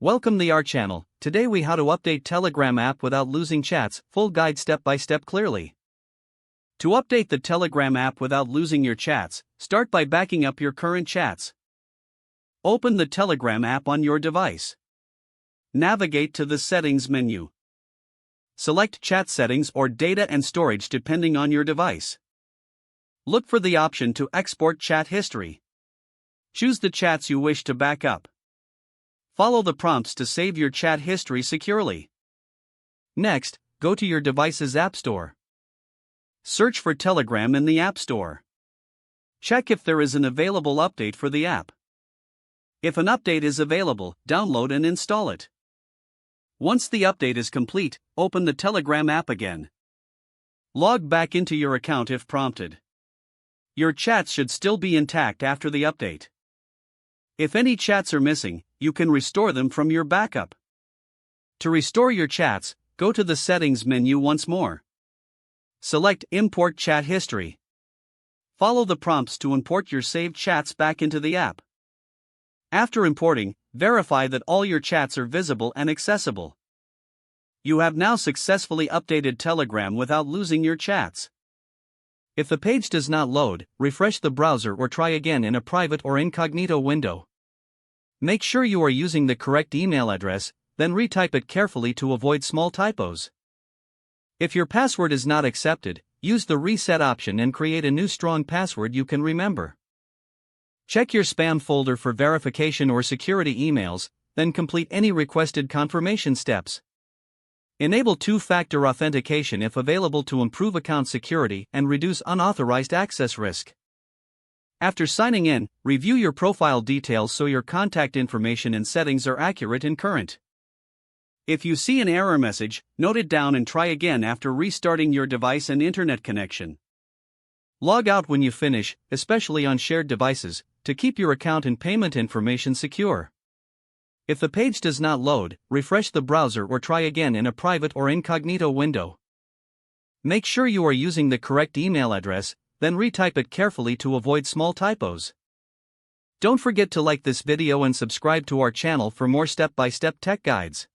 Welcome to our channel. Today we how to update Telegram app without losing chats, full guide step by step clearly. To update the Telegram app without losing your chats, start by backing up your current chats. Open the Telegram app on your device. Navigate to the settings menu. Select chat settings or data and storage depending on your device. Look for the option to export chat history. Choose the chats you wish to back up. Follow the prompts to save your chat history securely. Next, go to your device's App Store. Search for Telegram in the App Store. Check if there is an available update for the app. If an update is available, download and install it. Once the update is complete, open the Telegram app again. Log back into your account if prompted. Your chats should still be intact after the update. If any chats are missing, you can restore them from your backup. To restore your chats, go to the settings menu once more. Select Import Chat History. Follow the prompts to import your saved chats back into the app. After importing, verify that all your chats are visible and accessible. You have now successfully updated Telegram without losing your chats. If the page does not load, refresh the browser or try again in a private or incognito window. Make sure you are using the correct email address, then retype it carefully to avoid small typos. If your password is not accepted, use the reset option and create a new strong password you can remember. Check your spam folder for verification or security emails, then complete any requested confirmation steps. Enable two-factor authentication if available to improve account security and reduce unauthorized access risk. After signing in, review your profile details so your contact information and settings are accurate and current. If you see an error message, note it down and try again after restarting your device and internet connection. Log out when you finish, especially on shared devices, to keep your account and payment information secure. If the page does not load, refresh the browser or try again in a private or incognito window. Make sure you are using the correct email address, then retype it carefully to avoid small typos. Don't forget to like this video and subscribe to our channel for more step-by-step tech guides.